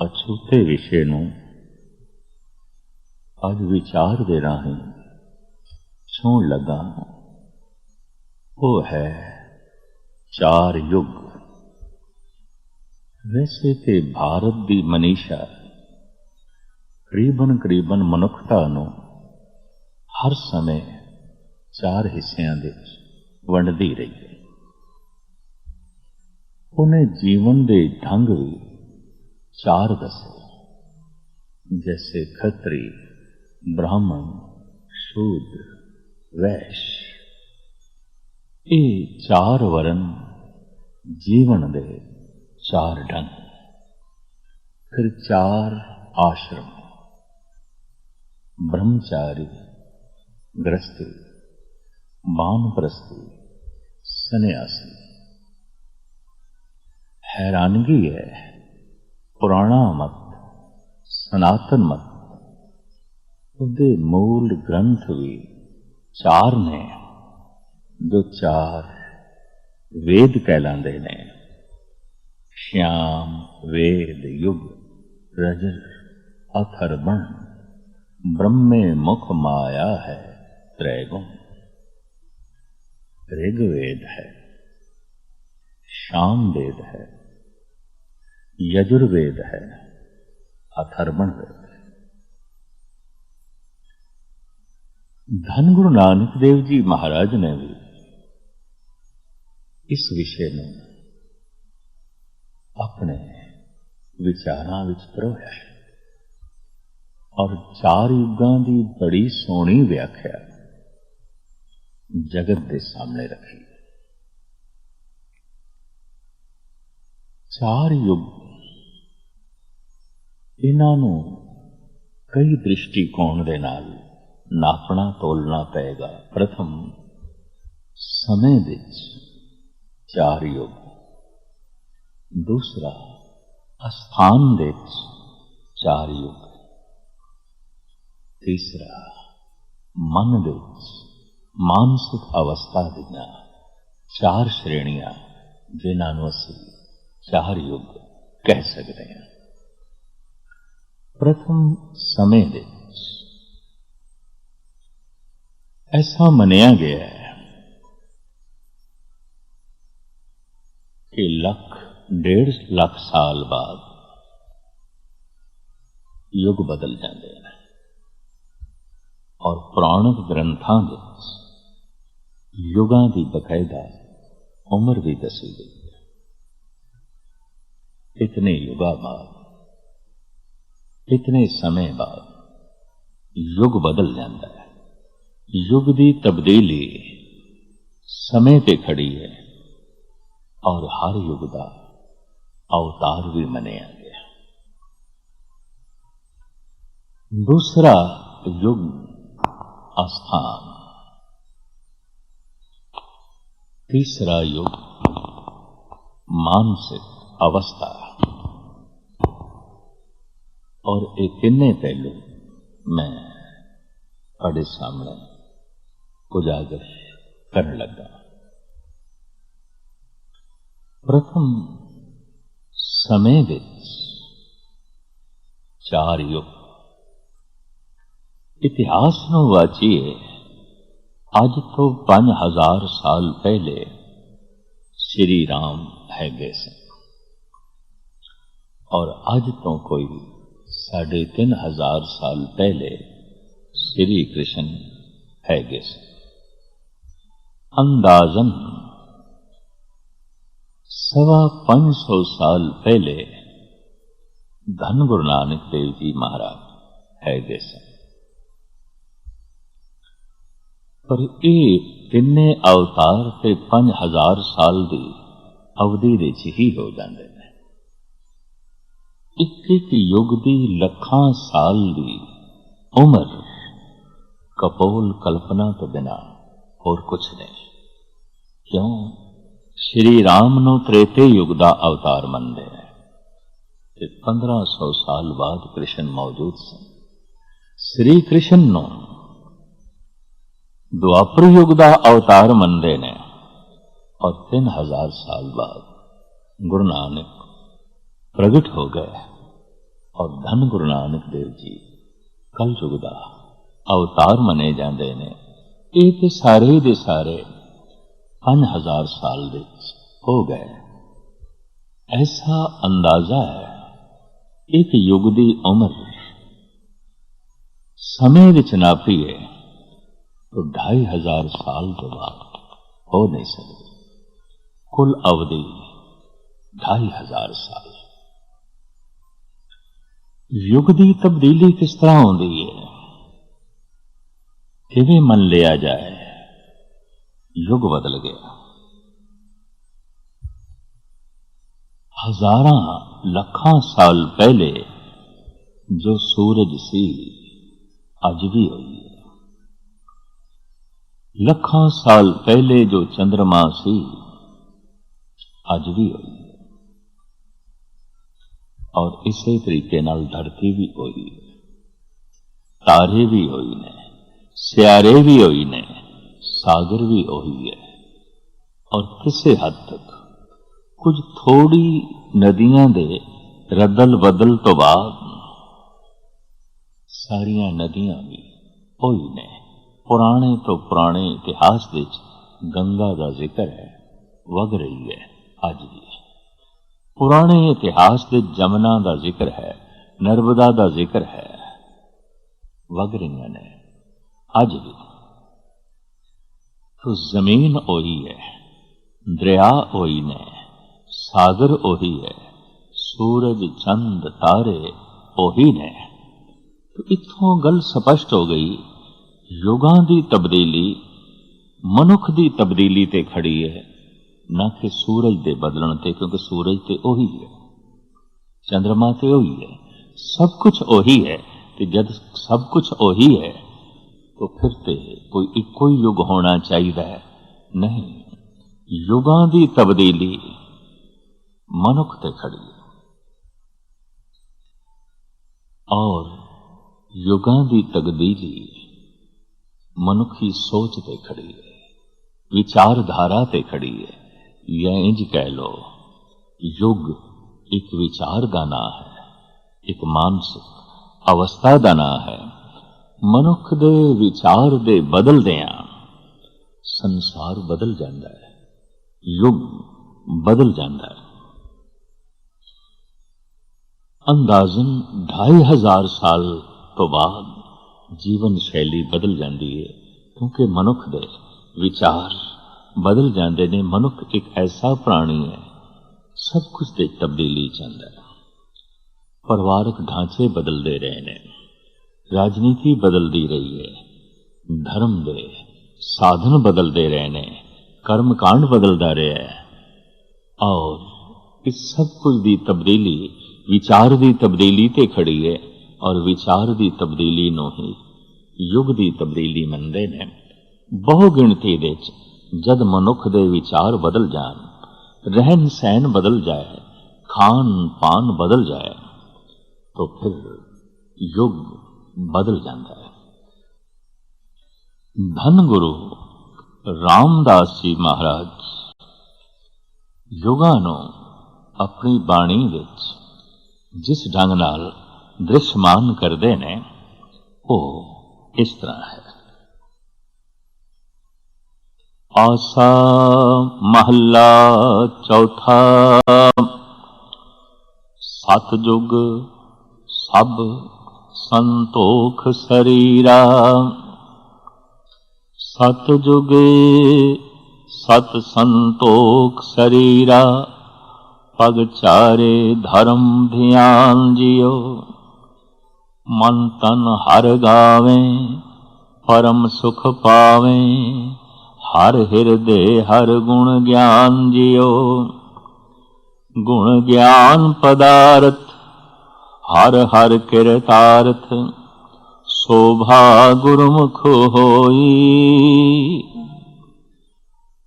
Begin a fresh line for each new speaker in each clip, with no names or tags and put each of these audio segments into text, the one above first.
ਅਛੂਤੇ ਵਿਸ਼ੇ ਨੂੰ ਅੱਜ ਵਿਚਾਰ ਦੇ ਰਾਹੀਂ ਛੂਹਣ ਲੱਗਾ। ਉਹ ਹੈ ਚਾਰ ਯੁੱਗ। ਵੈਸੇ ਤੇ ਭਾਰਤ ਦੀ ਮਨੀਸ਼ਾ ਕਰੀਬਨ ਮਨੁੱਖਤਾ ਨੂੰ ਹਰ ਸਮੇਂ ਚਾਰ ਹਿੱਸਿਆਂ ਦੇ ਵਿੱਚ ਵੰਡਦੀ ਰਹੀ ਹੈ। ਉਹਨੇ ਜੀਵਨ ਦੇ ਢੰਗ ਵੀ ਚਾਰ ਦੱਸੇ, ਜੈਸੇ ਖੱਤਰੀ, ਬ੍ਰਾਹਮਣ, ਸ਼ੂਦਰ, ਵੈਸ਼। ਇਹ ਚਾਰ ਵਰਨ ਜੀਵਨ ਦੇ ਚਾਰ ਢੰਗ। ਫਿਰ ਚਾਰ ਆਸ਼ਰਮ, ब्रह्मचारी, गृहस्थी, वानप्रस्थी, सन्यासी। हैरानगी है, पुराना मत, सनातन मत, उसके मूल ग्रंथ भी चार ने, जो चार वेद कहलाते ने। श्याम, वेद, युग, रजर, अथर्वण, ब्रह्मे मुख माया है त्रैगुण। ऋग्वेद है, सामवेद है, यजुर्वेद है, अथर्वण वेद है। धन गुरु नानक देव जी महाराज ने भी इस विषय में अपने विचारां विच परोया है और चार युगां दी बड़ी सोहनी व्याख्या जगत के सामने रखी। चार युग, इन्हां नूं कई दृष्टिकोण दे नाल नापना तोलना पेगा। प्रथम, समय विच चार युग। दूसरा, स्थान विच चार युग। तीसरा, मन विच मानसिक अवस्था दीआं चार श्रेणियां, जिन्हां नूं असीं चार युग कह सकते हैं। प्रथम, समय विच ऐसा मनिया गया है कि 1.5 लाख साल बाद युग बदल जाते हैं और पुराणिक ग्रंथां विच युगां दी बकायदा उम्र भी दसी गई है। इतने युगा बाद, इतने समय बाद युग बदल जाता है। युग की तब्दीली समय ते खड़ी है और हर युग का अवतार भी मनिया गया। दूसरा युग, स्थान। तीसरा युग, मानसिक अवस्था। और ये तीनों पहलू मैं ਤੁਹਾਡੇ सामने उजागर करने लगा। प्रथम, समय विच चार युग। इतिहास नूं वाचीए, अज तो 5000 साल पहले श्री राम हैगे सन और अज तो कोई 3500 साल पहले श्री कृष्ण हैगे सन। अंदाजन 550 साल पहले धन गुरु नानक देव जी महाराज हैगे सन। पर ये तिन्ने अवतार ते 5000 साल की अवधि विच ही हो जाते हैं। एक युग की लखां साल की उम्र कपोल कल्पना तो बिना और कुछ नहीं। क्यों? श्री राम नूं त्रेते युग का अवतार मनते हैं ते 1500 साल बाद कृष्ण मौजूद सन। श्री कृष्ण नूं द्वापर युग का अवतार मनते ने और 3000 साल बाद गुरु नानक प्रगट हो गए और धन गुरु नानक देव जी कल युग दा अवतार मने जाते हैं। ये तो सारे दे सारे 5000 साल दे हो गए। ऐसा अंदाजा है एक युग की उम्र समय विच नापीए तो 2500 साल तो बाद हो नहीं सकती। कुल अवधि 2500 साल। युग की तब्दीली किस तरह होती है, किवें मन लिया जाए। युग बदल गया। हजारां लखां साल पहले जो सूरज सी अज भी हुई है। लखां साल पहले जो चंद्रमा सी अज भी हुई है। और इसे तरीके नाल धरती भी हुई है, तारे भी हुई ने, सियारे भी हुई ने, सागर भी हुई है। और किसी हद तक कुछ थोड़ी नदियां दे रदल बदल तो बाद सारिया नदियां भी हुई ने। पुराने तो पुराने इतिहास विच गंगा का जिक्र है, वग रही है अज भी। पुराने इतिहास के जमुना का जिक्र है, नर्मदा का जिक्र है, वग रही ने अज भी। तो जमीन ओही है, दरिया ओही ने, सागर ओही है, सूरज चंद तारे ओही ने। तो इत्थों गल स्पष्ट हो गई, युगां दी तब्दीली मनुख दी तब्दीली ते खड़ी है, ना कि सूरज दे बदलण ते। क्योंकि सूरज ते ओही है, चंद्रमा ते ओही है, सब कुछ ओही है। ते जब सब कुछ ओही है तो फिर ते कोई इक्को ही युग होना चाहिए नहीं। युगां दी तब्दीली मनुख ते खड़ी है और युगां दी तब्दीली मनुखी सोच ते खड़ी है, विचारधारा ते खड़ी है। या इंज कह लो, युग एक विचार का ना है, एक मानसिक अवस्था का ना है। मनुख दे विचार दे बदलदियां संसार बदल जाता है, युग बदल जाता है। अंदाजन 2500 साल तो बाद जीवन शैली बदल जाती है, क्योंकि मनुख दे विचार बदल जाते हैं। मनुख एक ऐसा प्राणी है, सब कुछ दे तब्दीली चाहता है। परिवारक ढांचे बदलते रहे ने, राजनीति बदलती रही है, धर्म दे साधन बदलते रहे ने, कर्मकांड बदलता रहा है। और इस सब कुछ की तब्दीली विचार की तब्दीली ते खड़ी है। और विचार की तब्दीली नूं ही युग की तब्दीली मनते ने। बहु गिणती दे जद मनुख दे विचार बदल जान, रहन सहन बदल जाए, खान पान बदल जाए, तो फिर युग बदल जाता है। धन गुरु रामदास जी महाराज युगां नूं अपनी बाणी विच जिस ढंग नाल दृश्यमान करते ने, वो इस तरह है। आसा महला चौथा, सतजुग सब संतोख शरीरा। सतजुगे सत संतोख शरीरा, पग चारे धर्म ध्यान जियो। मन तन हर गावे, परम सुख पावे। हर हृदय हर गुण ज्ञान जियो। गुण ज्ञान पदार्थ हर हर किरतार्थ। शोभा गुरुमुख होई।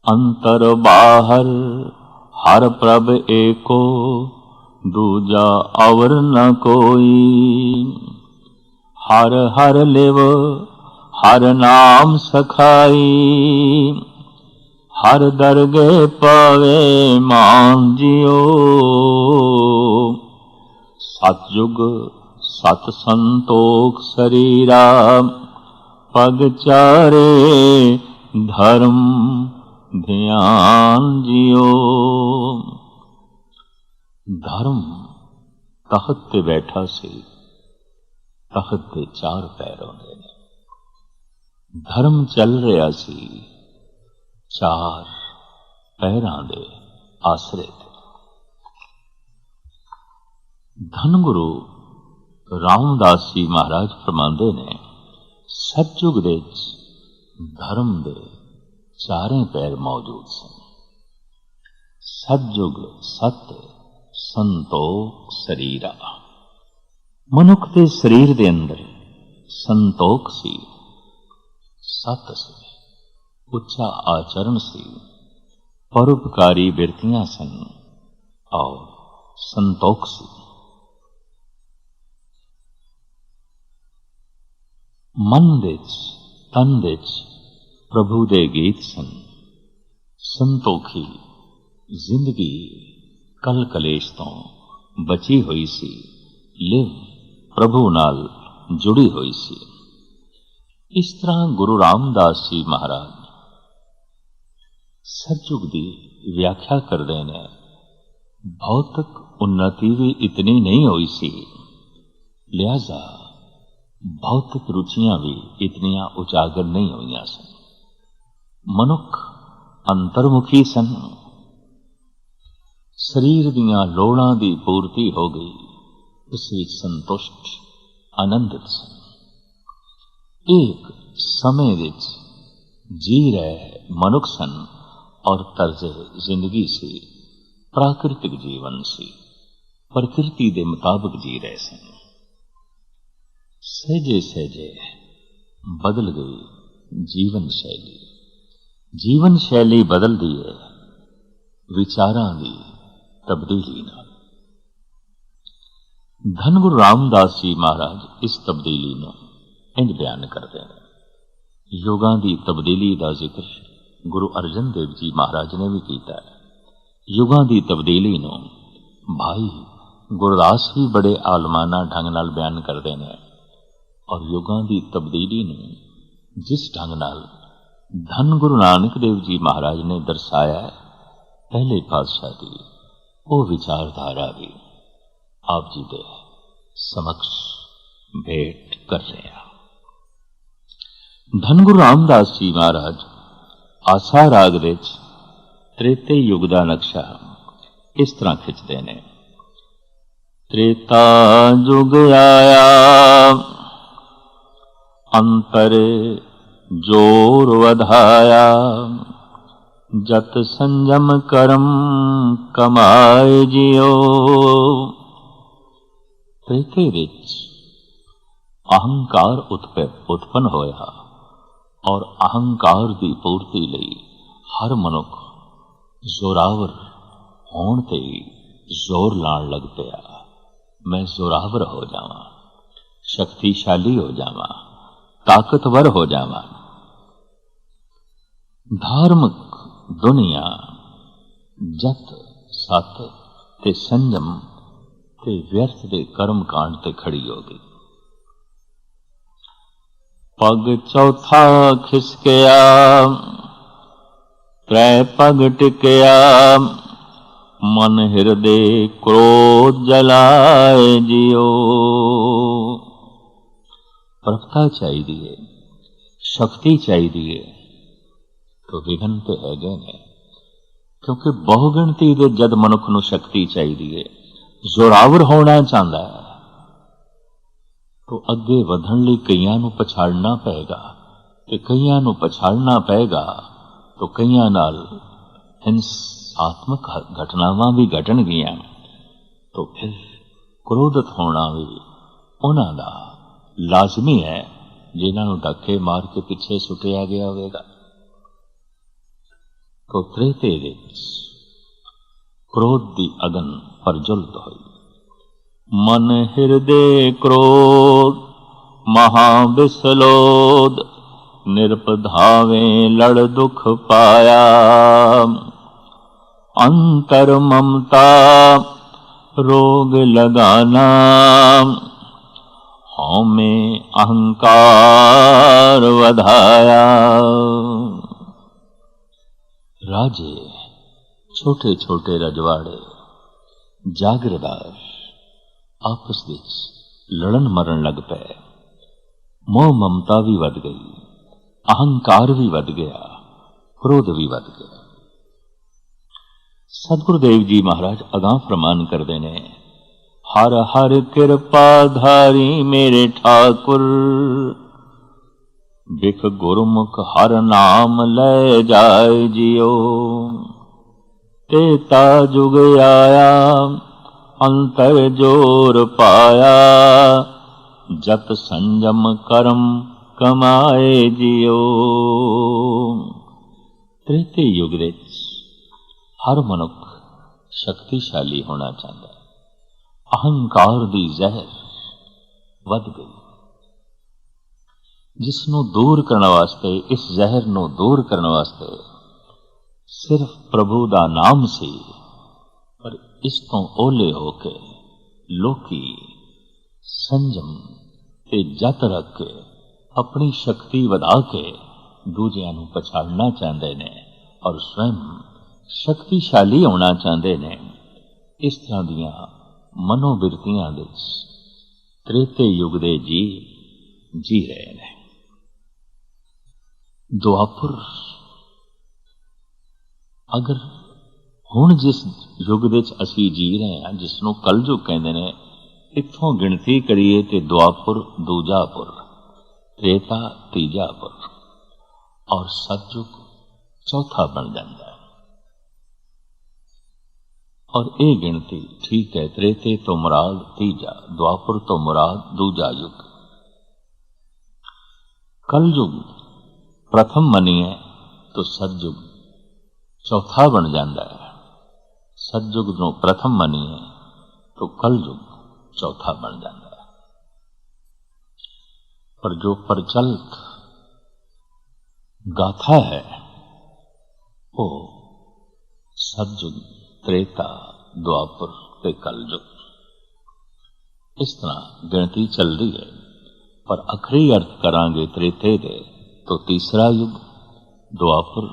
अंतर बाहर हर प्रभ एको। दूजा अवर न कोई। हर हर लिव हर नाम सखाई। हर दरगे पावे मान जियो। सत जुग सत संतोख शरीरा, पग चारे धर्म ध्यान जियो। धर्म तख्त ते बैठा सी, तख्त ते चार पैर होंदे ने। धर्म चल रहा सी चार पैरां दे आसरे ते। धन गुरु रामदास जी महाराज फरमांदे ने, सतयुग दे धर्म दे चारें पैर मौजूद सन। सतयुग सत संतोख शरीरा, मनुख के शरीर दे अंदर संतोख सी, सत सी, उच्चा आचरण सी, परोपकारी बिरतियां सन और संतोख सी। मन विच तन विच प्रभु दे गीत सन। संतोखी जिंदगी कल कलेश तो बची हुई सी, लिव प्रभु नाल जुड़ी हुई सी। इस तरह गुरु रामदास जी महाराज सतयुग की व्याख्या करते हैं। भौतिक उन्नति भी इतनी नहीं हुई सी, लिहाजा भौतिक रुचियां भी इतनियां उजागर नहीं हुई सन। मनुख अंतर्मुखी सन। शरीर दियां लोड़ां दी पूर्ति हो गई, उस विच संतुष्ट आनंदित सन। एक समय विच जी रहे मनुख सन और तर्ज जिंदगी सी प्राकृतिक जीवन सी, प्रकृति के मुताबिक जी रहे सन। सहजे सहजे बदल गई जीवन शैली। जीवन शैली बदल दी है विचारां दी तब्दीली नाल। धन गुरु रामदास जी महाराज इस तब्दीली नूं इंज बयान करते हैं। युगां दी तब्दीली का जिक्र गुरु अर्जन देव जी महाराज ने भी किया है। युगां दी तब्दीली नूं भाई गुरदास भी बड़े आलमाना ढंग नाल बयान करते हैं और युगां दी तब्दीली नूं जिस ढंग नाल धन गुरु नानक देव जी महाराज ने दर्शाया है, पहले पातशाह की वो विचारधारा भी आप जी दे समक्ष भेंट कर रहे हैं। धन गुरु रामदास जी महाराज आसा राग विच त्रेते युग का नक्शा इस तरह खिंचते ने। त्रेता युग आया अंतर जोर वधाया, जत संयम करम कमाए जियो। त्रेते विच अहंकार उत्पन्न होया और अहंकार की पूर्ति लई हर मनुख जोरावर होण ते जोर लाण लग पिया। मैं जोरावर हो जावां, शक्तिशाली हो जावां, ताकतवर हो जावां। धार्मिक दुनिया जत सत ते संयम ते व्यर्थ दे कर्म कांड ते खड़ी हो गई। पग चौथा खिसकया त्रै पग टिकया, मन हृदय क्रोध जलाए जियो। प्रभुता चाहिए, शक्ति चाहिए तो विघन तो है गए ने, क्योंकि बहुगिणती दे जद मनुख नूं शक्ति चाहिए, जोरावर होना चाहता है तो अगे वधण लई कईयां नूं पछाड़ना पेगा, ते कईयां नूं पछाड़ना पेगा तो कईयां नाल हिंसात्मक घटनावां भी घटणगियां, तो फिर क्रोधित होना भी उन्हां दा लाजमी है जिन्हां नूं धक्के मार के पिछे सुटिया गया होवेगा। तो त्रेते विच क्रोध दी अगन प्रज्वलित हुई। मन हृदय क्रोध महाविसलोद, निरपधावे लड़ दुख पाया। अंतर ममता रोग लगाना, हौं अहंकार वधाया। राजे छोटे छोटे रजवाड़े जागीरदार आपस ਵਿੱਚ ਲੜਨ ਮਰਨ ਲੱਗ ਪਏ। ਮੋਹ ਮਮਤਾ ਵੀ ਵੱਧ ਗਈ, ਅਹੰਕਾਰ ਵੀ ਵੱਧ ਗਿਆ, ਕ੍ਰੋਧ ਵੀ ਵੱਧ ਗਿਆ। ਸਤਿਗੁਰੂ ਦੇਵ ਜੀ ਮਹਾਰਾਜ ਅਗਾਂਹ ਫਰਮਾਨ ਕਰਦੇ ਨੇ, ਹਰ ਹਰ ਕਿਰਪਾ ਧਾਰੀ ਮੇਰੇ ਠਾਕੁਰ, ਬਿਖ ਗੁਰਮੁਖ ਹਰ ਨਾਮ ਲੈ ਜਾਏ ਜਿਉ। ਤੇਤਾ ਜੁਗ ਆਇਆ ਅੰਤਰ ਜੋਰ ਪਾਇਆ, ਜਤ ਸੰਜਮ ਕਰਮ ਕਮਾਏ ਜਿਉ। ਤ੍ਰੇਤੇ ਯੁਗ ਵਿੱਚ ਹਰ ਮਨੁੱਖ ਸ਼ਕਤੀਸ਼ਾਲੀ ਹੋਣਾ ਚਾਹੁੰਦਾ ਹੈ। ਅਹੰਕਾਰ ਦੀ ਜ਼ਹਿਰ ਵੱਧ ਗਈ, ਜਿਸ ਨੂੰ ਦੂਰ ਕਰਨ ਵਾਸਤੇ, ਇਸ ਜ਼ਹਿਰ ਨੂੰ ਦੂਰ ਕਰਨ ਵਾਸਤੇ ਸਿਰਫ ਪ੍ਰਭੂ ਦਾ ਨਾਮ ਸੀ। ਪਰ ਇਸ ਤੋਂ ਓਲੇ ਹੋ ਕੇ ਲੋਕੀ ਸੰਜਮ ਤੇ ਜਤ ਰੱਖ ਕੇ, ਆਪਣੀ ਸ਼ਕਤੀ ਵਧਾ ਕੇ ਦੂਜਿਆਂ ਨੂੰ ਪਛਾੜਨਾ ਚਾਹੁੰਦੇ ਨੇ ਔਰ ਸਵੈਮ ਸ਼ਕਤੀਸ਼ਾਲੀ ਹੋਣਾ ਚਾਹੁੰਦੇ ਨੇ। ਇਸ ਤਰ੍ਹਾਂ ਦੀਆਂ ਮਨੋਬਿਰਤੀਆਂ ਵਿੱਚ ਤ੍ਰੇਤੇ ਯੁਗ ਦੇ ਜੀ ਰਹੇ ਨੇ। ਦੁਆਪੁਰ, ਅਗਰ ਹੁਣ ਜਿਸ ਯੁਗ ਵਿੱਚ ਅਸੀਂ ਜੀ ਰਹੇ ਹਾਂ, ਜਿਸ ਨੂੰ ਕਲਯੁਗ ਕਹਿੰਦੇ ਨੇ, ਇੱਥੋਂ ਗਿਣਤੀ ਕਰੀਏ ਤੇ ਦੁਆਪੁਰ ਦੂਜਾ ਪੁਰ, ਤ੍ਰੇਤਾ ਤੀਜਾ ਪੁਰ ਔਰ ਸਤਯੁਗ ਚੌਥਾ ਬਣ ਜਾਂਦਾ ਹੈ। ਔਰ ਇਹ ਗਿਣਤੀ ਠੀਕ ਹੈ, ਤ੍ਰੇਤੇ ਤੋਂ ਮੁਰਾਦ ਤੀਜਾ, ਦੁਆਪੁਰ ਤੋਂ ਮੁਰਾਦ ਦੂਜਾ ਯੁਗ। ਕਲਯੁਗ ਪ੍ਰਥਮ ਮੰਨੀਏ ਤਾਂ ਸਤਯੁਗ ਚੌਥਾ ਬਣ ਜਾਂਦਾ ਹੈ। ਸਤਯੁਗ ਨੂੰ ਪ੍ਰਥਮ ਮੰਨੀਏ ਤਾਂ ਕਲਯੁਗ ਚੌਥਾ ਬਣ ਜਾਂਦਾ ਹੈ। ਪਰ ਜੋ ਪ੍ਰਚਲਿਤ ਗਾਥਾ ਹੈ ਉਹ ਸਤਯੁਗ, ਤ੍ਰੇਤਾ, ਦੁਆਪੁਰ ਤੇ ਕਲਯੁਗ, ਇਸ ਤਰ੍ਹਾਂ ਗਿਣਤੀ ਚੱਲਦੀ ਹੈ। ਪਰ ਅਖਰੀ ਅਰਥ ਕਰਾਂਗੇ ਤ੍ਰੇਤੇ ਦੇ ਤਾਂ ਤੀਸਰਾ ਯੁਗ, ਦੁਆਪੁਰ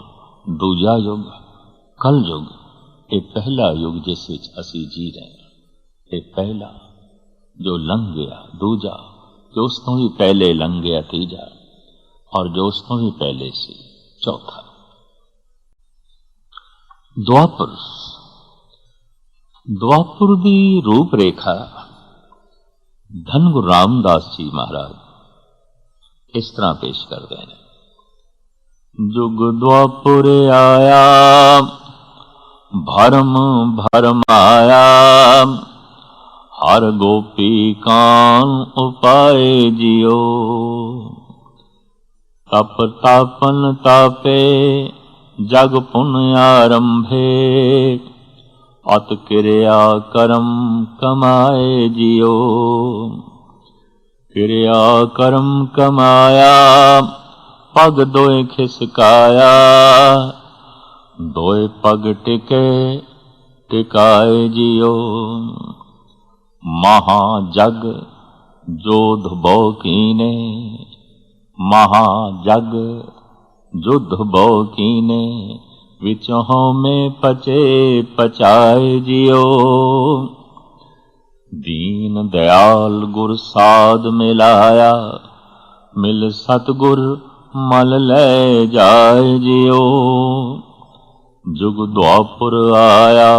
ਦੂਜਾ ਯੁਗ, ਕਲਯੁਗ ਇਹ ਪਹਿਲਾ ਯੁਗ ਜਿਸ ਵਿੱਚ ਅਸੀਂ ਜੀ ਰਹੇ ਹਾਂ। ਇਹ ਪਹਿਲਾ ਜੋ ਲੰਘ ਗਿਆ, ਦੂਜਾ ਜੋ ਉਸ ਤੋਂ ਵੀ ਪਹਿਲੇ ਲੰਘ ਗਿਆ, ਤੀਜਾ ਔਰ ਜੋ ਉਸ ਤੋਂ ਵੀ ਪਹਿਲੇ ਸੀ, ਚੌਥਾ। ਦੁਆਪੁਰ, ਦੁਆਪੁਰ ਦੀ ਰੂਪ ਰੇਖਾ ਧੰਨ ਗੁਰੂ ਰਾਮਦਾਸ ਜੀ ਮਹਾਰਾਜ ਇਸ ਤਰ੍ਹਾਂ ਪੇਸ਼ ਕਰਦੇ ਨੇ। जुग द्वापुर आया भरम भरमाया, हर गोपी कान उपाय जियो। तप तापन तापे जग पुन आरंभे, अत क्रिया कर्म कमाए जियो। क्रिया कर्म कमाया पग दोए खिसकाया, दोए पग टिके टिकाए जियो। महाजग जोध बो कीने, महाजग जुध बो कीने, विचों में पचे पचाए जियो। दीन दयाल गुर साध मिलाया, मिल सतगुर मल ले जाए जियो। जुग द्वापुर आया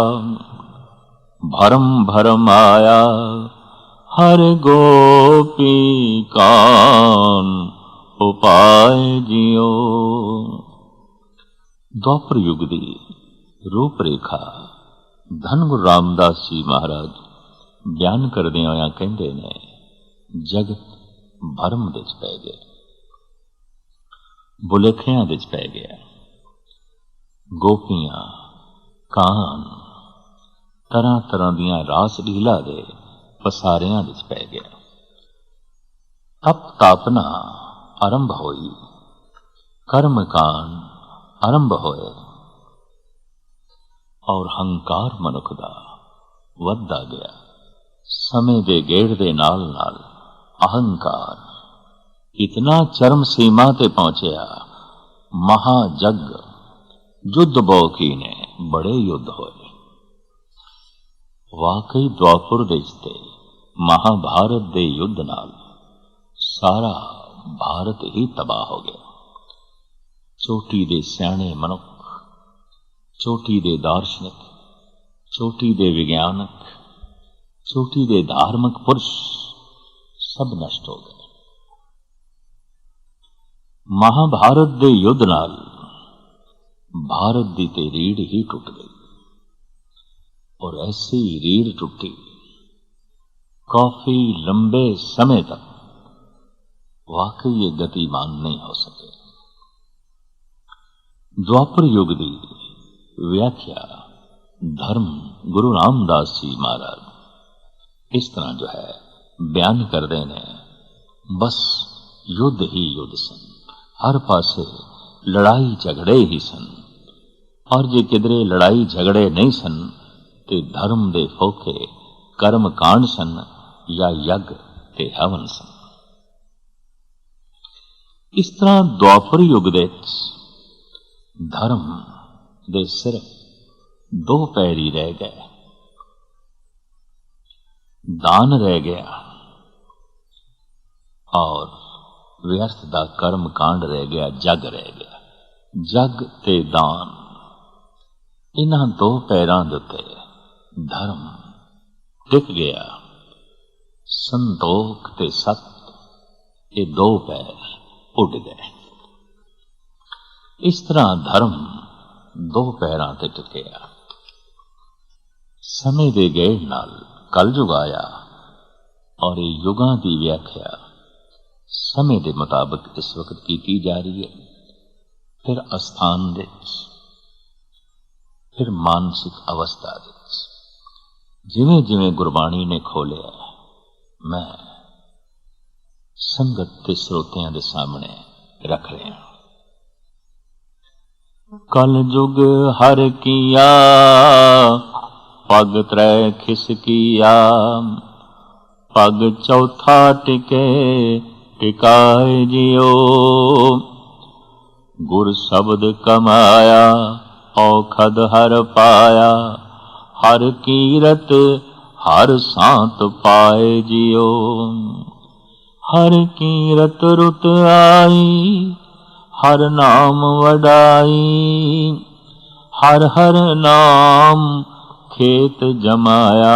भरम भरम आया, हर गोपी कान उपाय जियो। द्वापर युग दी रूप रेखा धन गुरु रामदास जी महाराज बयान करदे होया कहंदे ने, जगत भरम विच पै गया, बुलेखियां विच पै गया। गोपियां कान तरह तरह दियां रास लीला दे पसारियां विच पै गया। तप तापना आरंभ होई, कर्म कांड आरंभ होए और हंकार मनुख दा ਵੱਧਦਾ ਗਿਆ। ਸਮੇਂ ਦੇ ਗੇੜ ਦੇ ਨਾਲ ਨਾਲ ਅਹੰਕਾਰ ਇਤਨਾ ਚਰਮ ਸੀਮਾ ਤੇ ਪਹੁੰਚਿਆ। ਮਹਾਜਗ ਯੁੱਧ ਬਹੁ ਨੇ ਬੜੇ ਯੁੱਧ ਹੋਏ। ਵਾਕਈ ਦੁਆਪੁਰ ਦੇਸ਼ ਤੇ ਮਹਾਭਾਰਤ ਦੇ ਯੁੱਧ ਨਾਲ ਸਾਰਾ ਭਾਰਤ ਹੀ ਤਬਾਹ ਹੋ ਗਿਆ। ਚੋਟੀ ਦੇ ਸਿਆਣੇ ਮਨੁੱਖ, ਚੋਟੀ ਦੇ ਦਾਰਸ਼ਨਿਕ, ਚੋਟੀ ਦੇ ਵਿਗਿਆਨਕ, ਚੋਟੀ ਦੇ ਧਾਰਮਿਕ ਪੁਰਸ਼ ਸਭ ਨਸ਼ਟ ਹੋ ਗਏ। ਮਹਾਭਾਰਤ ਦੇ ਯੁੱਧ ਨਾਲ ਭਾਰਤ ਦੀ ਤੇ ਰੀੜ ਹੀ ਟੁੱਟ ਗਈ। ਔਰ ਐਸੀ ਰੀੜ ਟੁੱਟੀ ਕਾਫੀ ਲੰਬੇ समय तक वाकई ये गतिमान नहीं हो सके। द्वापर युग की व्याख्या धर्म गुरु रामदास जी महाराज इस तरह जो है बयान करते हैं, बस युद्ध ही युद्ध सन, हर पासे लड़ाई झगड़े ही सन। और जे किधरे लड़ाई झगड़े नहीं सन ते धर्म दे फोके कर्म कांड सन या यज्ञ ते हवन सन। इस तरह द्वापर युग दे धर्म दे सिर्फ दो पैर ही रह गए। दान रह गया और व्यर्थ दा कर्म कांड रह गया, जग रह गया। जग ते दान, इन्हां दो पैरां दे उत्ते धर्म टिक गया। संतोख ते सत ये दो पैर उड़ गए। इस तरह धर्म दो पैरां ते टिकिया। समय दे गेड़ नाल कलयुग आया और ये युगां दी व्याख्या समय दे मुताबिक इस वक्त की जा रही है। फिर अस्थान दे, फिर मानसिक अवस्था दे, जिवें जिवें गुरबाणी ने खोलिया मैं संगत ते श्रोतियां दे सामने रख रहा। कल जुग हर किया पग त्रै खिसकिया, पग चौथा टिके टिकाए जियो। गुर शब्द कमाया औखद हर पाया, हर कीरत हर सांत पाए जियो। हर कीरत रुत आई हर नाम वडाई, हर हर नाम खेत जमाया।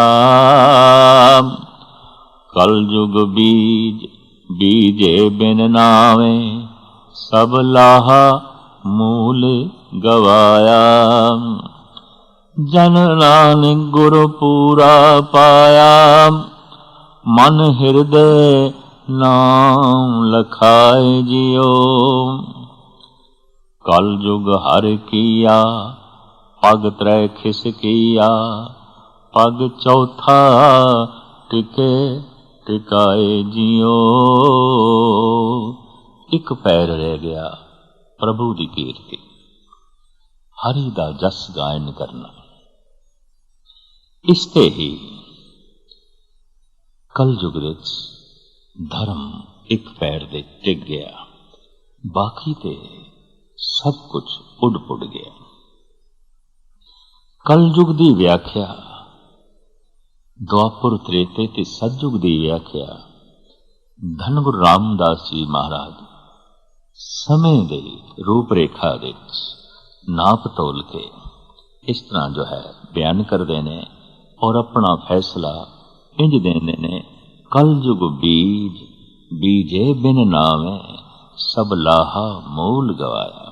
कल जुग बीज बीजे बिन नावे, सब लाहा मूल गवाया। जन नानक गुरु पूरा पाया, मन हृदय नाम लखाए जियो। कल जुग हर किया पग त्रै खिसकिया, पग चौथा टिके टिकाए जियो। एक पैर रह गया प्रभु दी कीर्ति, हरि दा जस गायन करना। इसते ही कल युग विच धर्म एक पैर दे टिक गया, बाकी ते सब कुछ उड़ पुड़ गया। कल युग दी व्याख्या द्वापर त्रेते ते सतयुग दी व्याख्या धन गुरु रामदास जी महाराज समय दे रूप रेखा दे नाप तोल के इस तरह जो है बयान करते ने और अपना फैसला इंज देने ने। कल युग बीज बीजे बिन नावे, सब लाहा मूल गवाया।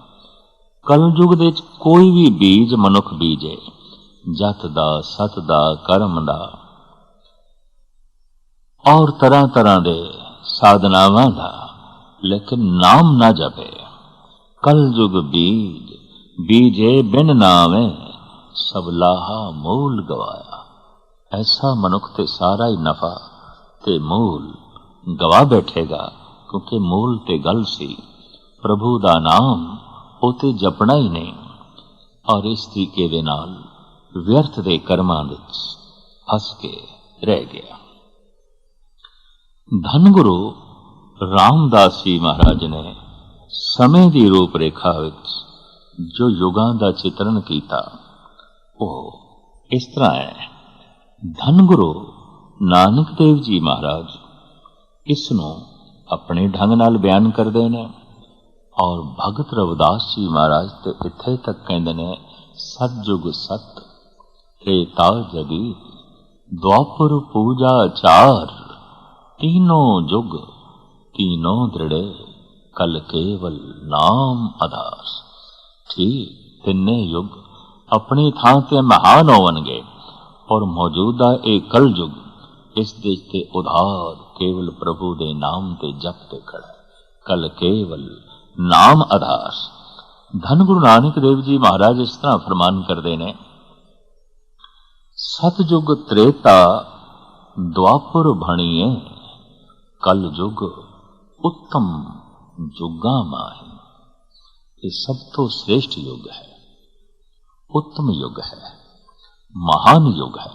कल युग दे कोई भी बीज मनुख बीजे, जत दा सत दा कर्म दा और तरह तरह दे साधनावां दा, लेकिन नाम ना जपे। कल युग बीज बीजे बिन नावे, सब लाहा मूल गवाया। ऐसा मनुख ते सारा ही नफा ते मूल गवा बैठेगा, क्योंकि मूल ते गल सी प्रभु दा नाम उते जपना ही नहीं। और इस तरीके दे नाल व्यर्थ दे कर्मां विच फस के रह गया। धन गुरु रामदास जी महाराज ने समय की रूप रेखा विच जो युगां दा चित्रण कीता ਉਹ इस तरह है। धन गुरु नानक देव जी महाराज इसनों अपने ढंग नाल बयान करते हैं और भगत रविदास जी महाराज ते इत्थे तक कहते ने सतयुग सत त्रेता जगी द्वापर पूजा चार तीनों युग तीनों दृढ़े कल केवल नाम आधार। ठीक तिन्ने युग अपनी थां ते महान होवणगे और मौजूदा एक कल युग इस देश ते उधार केवल प्रभु दे नाम ते जप ते खड़ा कल केवल नाम आधार। धन गुरु नानक देव जी महाराज इस तरह फरमान करते ने सतयुग त्रेता द्वापर भणिए कल युग उत्तम जुगा माही। ये सब तो श्रेष्ठ युग है, उत्तम युग है, महान युग है।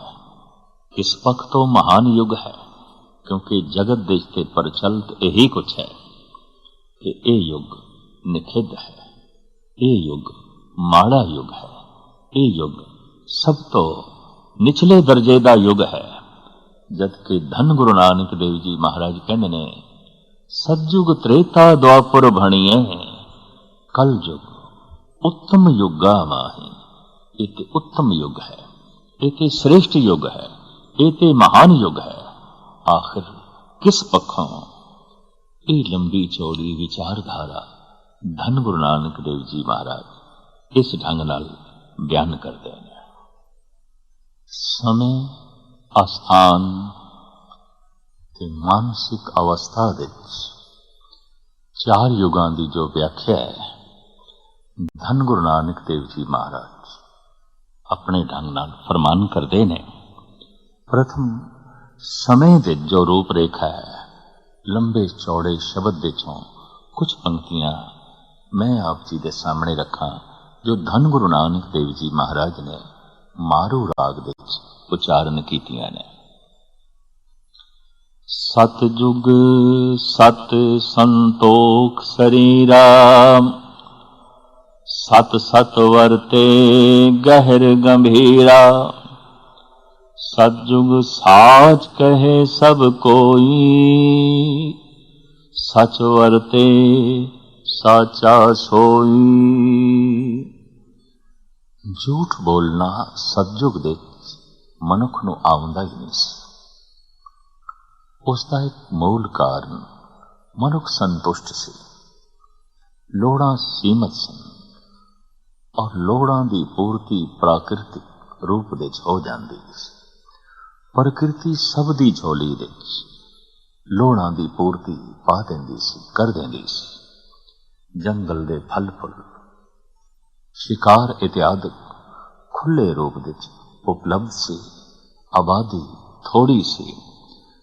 इस पक्ष तो महान युग है क्योंकि जगत देश ते प्रचलित यही कुछ है कि ये युग निखिद है, ये युग माड़ा युग है, ये युग सब तो निचले दर्जे का युग है। जबकि धन गुरु नानक देव जी महाराज कहते ने सतयुग त्रेता द्वापर भणिए कल युग उत्तम युगा माही। ये उत्तम युग है, ये श्रेष्ठ युग है, ये महान युग है। आखिर किस पक्षों ये लंबी चौड़ी विचारधारा धन गुरु नानक देव जी महाराज इस ढंग नाल बयान करते हैं। समय अस्थान ते मानसिक अवस्था विच चार युगां दी जो व्याख्या है धन गुरु नानक देव जी महाराज अपने ढंग नाल फरमान करते ने। प्रथम समय दे जो रूप रेखा है लंबे चौड़े शब्द विचों कुछ पंक्तियां मैं आप जी के सामने रखा जो धन गुरु नानक देव जी महाराज ने मारू राग दे उच्चारण कीतियां ने। सतयुग सत संतोख शरीरा सत सत वर्ते गहर गंभीरा सतयुग साच कहे सब कोई सच वर्ते साचा सोई। झूठ बोलना सतयुग दे मनुख नूं आउंदा ही नहीं सी। उसका एक मूल कारण मनुख संतुष्ट सी, लोड़ां सीमित सन और लोड़ां दी पूर्ति प्राकृतिक रूप दे हो जाती सी। प्रकृति सब दी झोली दे लोड़ां दी पूर्ति पा देंदी सी, कर देंदी सी। जंगल दे फल फुल शिकार इत्यादि खुले रूप दे उपलब्ध सी। आबादी थोड़ी सी,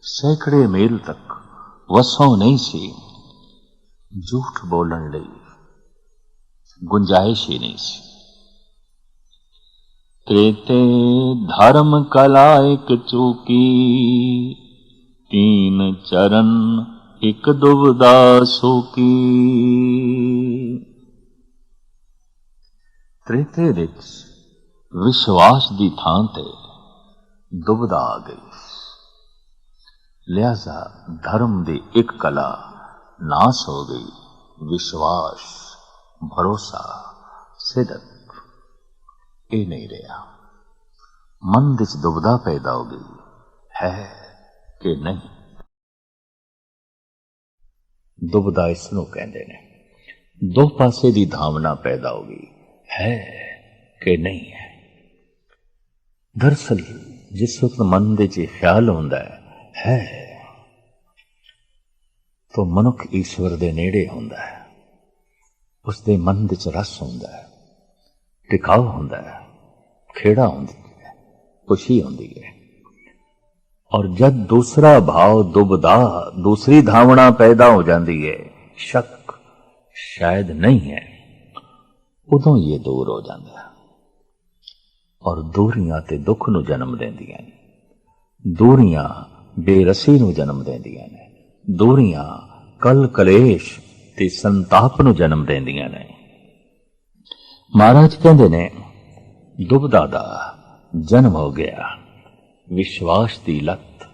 सैकड़े मील तक वसों नहीं सी। झूठ बोलन लई गुंजाइश ही नहीं सी। त्रेते धर्म कला एक चूकी तीन चरण एक दुबदा सूकी। त्रेते विच विश्वास दी थां ते दुबदा आ गई। लिहाजा धर्म दी एक कला नाश हो गई। विश्वास भरोसा सिदक ये नहीं रहा। मन विच दुबदा पैदा हो गई है कि नहीं। दुबदा इसनों कहते ने दो पासे दी धावना पैदा हो गई है कि नहीं है। दरअसल जिस वक्त मन दे च ख्याल होंदा है तो मनुख ईश्वर दे नेड़े होंदा है। उसदे मन दे च रस होंदा है, टिकाव होंदा है, खेड़ा होंदी है, खुशी होंदी है। और जब दूसरा भाव दुबदा दूसरी धावना पैदा हो जाती है, शक शायद नहीं है, उदों ये दूर हो जाता है और दूरियां ते दुख नूं जन्म देंदियां ने। ਦੂਰੀਆਂ ਬੇਰਸੀ ਨੂੰ ਜਨਮ ਦਿੰਦੀਆਂ ਨੇ, ਦੂਰੀਆਂ ਕਲ ਕਲੇਸ਼ ਤੇ ਸੰਤਾਪ ਨੂੰ ਜਨਮ ਦਿੰਦੀਆਂ ਨੇ। ਮਹਾਰਾਜ ਕਹਿੰਦੇ ਨੇ ਦੁਬਦਾ ਦਾ ਜਨਮ ਹੋ ਗਿਆ, ਵਿਸ਼ਵਾਸ ਦੀ ਲੱਤ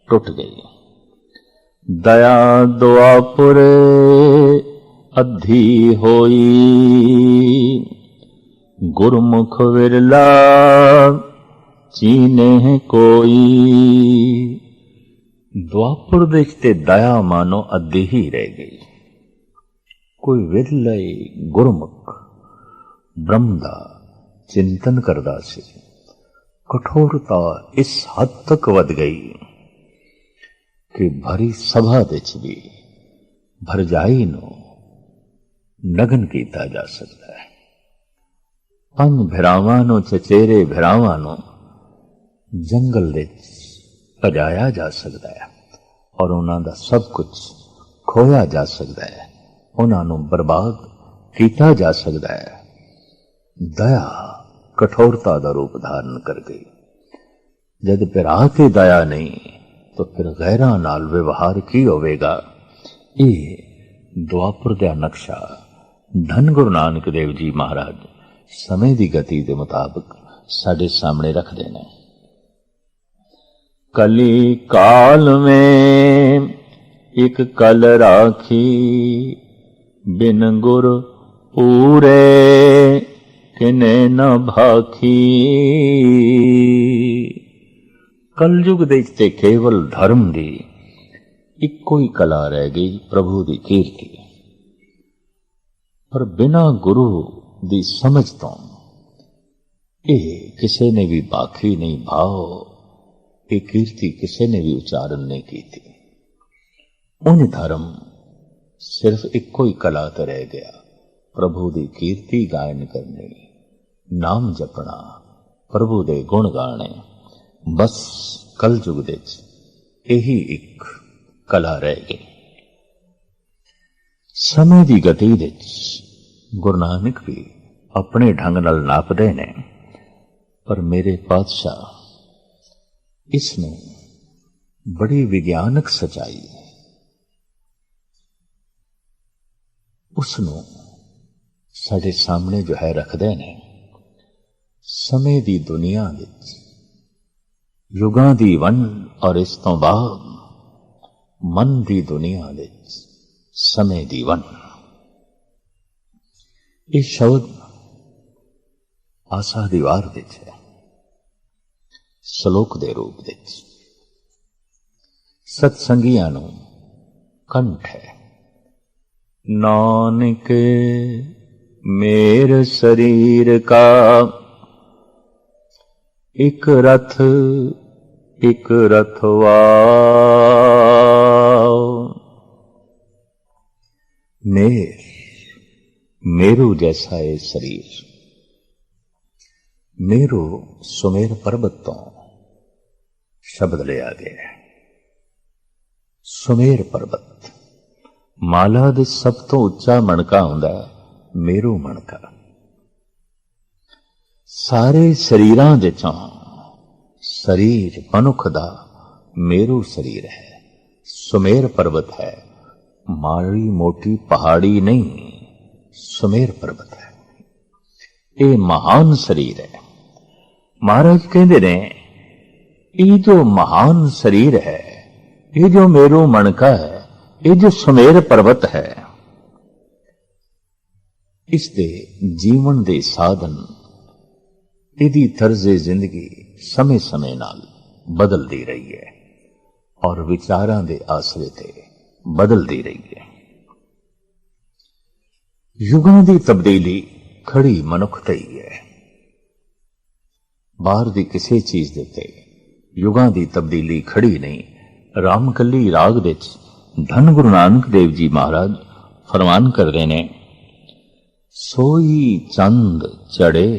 ਟੁੱਟ ਗਈ। ਦਇਆ ਦੁਆਪੁਰ ਅੱਧੀ ਹੋਈ, ਗੁਰਮੁਖ ਵਿਰਲਾ ਚੀਨੇ ਕੋਈ। ਦੁਆਪੁਰ ਦੇ ਤੇ ਦਇਆ ਮਾਨੋ ਅੱਧੀ ਹੀ ਰਹਿ ਗਈ। ਕੋਈ ਵਿਰਲਾ ਗੁਰਮੁਖ ਬ੍ਰਹਮ ਦਾ ਚਿੰਤਨ ਕਰਦਾ ਸੀ। ਕਠੋਰਤਾ ਇਸ ਹੱਦ ਤੱਕ ਵਧ ਗਈ ਕਿ ਭਰੀ ਸਭਾ ਵਿੱਚ ਵੀ ਭਰਜਾਈ ਨੂੰ ਨਗਨ ਕੀਤਾ ਜਾ ਸਕਦਾ ਹੈ। ਪੰਜ ਭਰਾਵਾਂ ਨੂੰ, ਚਚੇਰੇ ਭਰਾਵਾਂ ਨੂੰ ਜੰਗਲ ਵਿੱਚ ਭਜਾਇਆ ਜਾ ਸਕਦਾ ਹੈ ਔਰ ਉਹਨਾਂ ਦਾ ਸਭ ਕੁਝ ਖੋਇਆ ਜਾ ਸਕਦਾ ਹੈ, ਉਹਨਾਂ ਨੂੰ ਬਰਬਾਦ ਕੀਤਾ ਜਾ ਸਕਦਾ ਹੈ। ਦਇਆ ਕਠੋਰਤਾ ਦਾ ਰੂਪ ਧਾਰਨ ਕਰ ਗਈ। ਜਦ ਭਰਾ ਤੇ ਦਇਆ ਨਹੀਂ ਤਾਂ ਫਿਰ ਗੈਰਾਂ ਨਾਲ ਵਿਵਹਾਰ ਕੀ ਹੋਵੇਗਾ। ਇਹ ਦੁਆਪੁਰ ਦਾ ਨਕਸ਼ਾ ਧੰਨ ਗੁਰੂ ਨਾਨਕ ਦੇਵ ਜੀ ਮਹਾਰਾਜ ਸਮੇਂ ਦੀ ਗਤੀ ਦੇ ਮੁਤਾਬਕ ਸਾਡੇ ਸਾਹਮਣੇ ਰੱਖਦੇ ਨੇ। ਕਲੀ ਕਾਲ ਮੇਂ ਇੱਕ ਕਲ ਰਾਖੀ, ਬਿਨ ਗੁਰ ਪੂਰੇ ਕਿਨੇ ਨਾ ਭਾਖੀ। ਕਲਯੁਗ ਦੇ ਤੇ ਕੇਵਲ ਧਰਮ ਦੀ ਇੱਕੋ ਹੀ ਕਲਾ ਰਹਿ ਗਈ, ਪ੍ਰਭੂ ਦੀ ਕੀਰਤੀ। ਪਰ ਬਿਨਾਂ ਗੁਰੂ ਦੀ ਸਮਝ ਤੋਂ ਇਹ ਕਿਸੇ ਨੇ ਵੀ ਬਾਖੀ ਨਹੀਂ ਭਾਓ, ਇਹ ਕੀਰਤੀ ਕਿਸੇ ਨੇ ਵੀ ਉਚਾਰਨ ਨਹੀਂ ਕੀਤੀ। ਉਂਝ ਧਰਮ ਸਿਰਫ ਇੱਕੋ ਹੀ ਕਲਾ ਤੇ ਰਹਿ ਗਿਆ, ਪ੍ਰਭੂ ਦੀ ਕੀਰਤੀ ਗਾਇਨ ਕਰਨੀ, ਨਾਮ ਜਪਣਾ, ਪ੍ਰਭੂ ਦੇ ਗੁਣ ਗਾਣੇ। ਬਸ ਕਲਯੁਗ ਵਿੱਚ ਇਹੀ ਇੱਕ ਕਲਾ ਰਹਿ ਗਈ। ਸਮੇਂ ਦੀ ਗਤੀ ਵਿੱਚ ਗੁਰੂ ਨਾਨਕ ਵੀ ਆਪਣੇ ਢੰਗ ਨਾਲ ਨਾਪਦੇ ਨੇ, ਪਰ ਮੇਰੇ ਪਾਤਸ਼ਾਹ ਇਸ ਨੂੰ ਬੜੀ ਵਿਗਿਆਨਕ ਸਚਾਈ, ਉਸ ਨੂੰ ਸਾਡੇ ਸਾਹਮਣੇ ਜੋ ਹੈ ਰੱਖਦੇ ਨੇ। ਸਮੇਂ ਦੀ ਦੁਨੀਆ ਵਿੱਚ ਯੁਗਾਂ ਦੀ ਵੰਡ ਔਰ ਇਸ ਤੋਂ ਬਾਅਦ ਮਨ ਦੀ ਦੁਨੀਆ ਵਿੱਚ ਸਮੇਂ ਦੀ ਵੰਡ। ਇਹ ਸ਼ਬਦ ਆਸਾ ਦੀਵਾਰ ਵਿੱਚ ਹੈ, ਸ਼ਲੋਕ ਦੇ ਰੂਪ ਵਿੱਚ। ਸਤਸੰਗੀਆਂ ਨੂੰ ਕੰਠ ਹੈ। ਨਾਨਕ ਮੇਰ ਸਰੀਰ ਕਾ ਇੱਕ ਰਥ ਇੱਕ ਰਥਵਾ। मेरु जैसा है शरीर। मेरु सुमेर पर्वत तो शब्द लिया गया है। सुमेर पर्वत माला दे सब तो उच्चा मणका हुंदा मेरु मणका। सारे शरीरां दे चों शरीर मनुख दा मेरु शरीर है, सुमेर पर्वत है। माड़ी मोटी पहाड़ी नहीं, सुमेर पर्वत है। ये महान शरीर है। महाराज कहते ने ये जो महान शरीर है, ये जो मेरु मणका है, ये जो सुमेर पर्वत है, इसके जीवन दे साधन, इदी तर्जे जिंदगी समय समय नाल बदलती रही है और विचारां दे आसरे ते बदलती रही है। युगां दी तब्दीली खड़ी मनुख ते ही है। बाहर दी किसी चीज दे ते युगां दी तब्दीली खड़ी नहीं। रामकली राग विच धन गुरु नानक देव जी महाराज फरमान करदे ने, सोई चंद चढ़े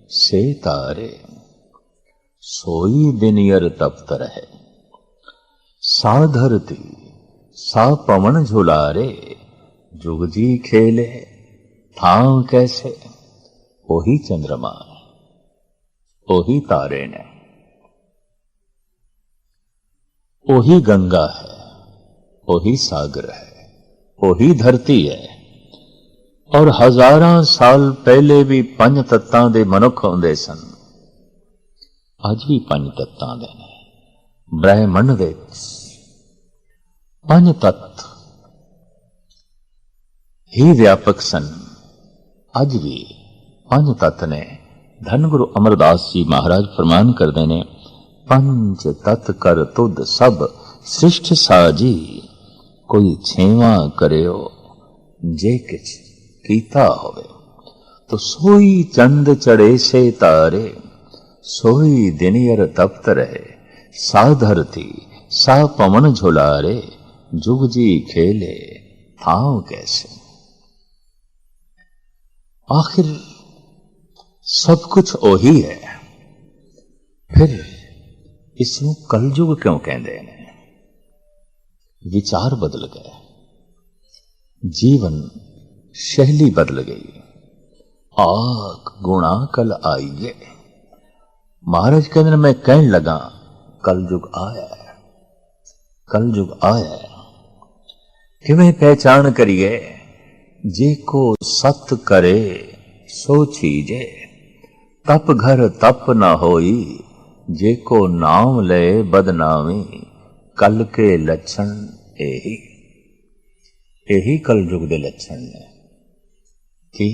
से तारे, सोई दिनियर तप्त रहे, सा धरती सा पवन झुलारे, जुग जी खेले थां कैसे, ओही चंद्रमा ओही तारे ने। ओही गंगा है, ओही सागर है, ओही धरती है। और हजारां साल पहले भी पंज तत्तां दे मनुख होंदे सन, अज भी पंज तत्तां दे ने। ब्रह्मंड दे पंज तत्त ही व्यापक सन, अज भी पंज तत्त ने। धन गुरु अमरदास जी महाराज फरमान करते ने, पंच तत्त कर तुद सब सृष्ट साजी, कोई छेवा करियो जे किछ कीता होवे। तो सोई चंद चढ़े से तारे, सोई दिनियर तप्त रहे, सा धरती सा पवन झुलारे, जुग जी खेले थाव कैसे। आखिर सब कुछ ओही है, फिर इसनूं कलयुग क्यों कहते हैं? विचार बदल गए, जीवन शैली बदल गई। आग गुणा कल आईए। महाराज कहते मैं कहने लगा कलयुग आया है, कलयुग आया है। किवें पहचान करिए? जे को सत करे सो चीजे, तप घर तप न होई, जे को नाम ले बदनामी, कल के लक्षण यही। यही कलयुग के लक्षण ने कि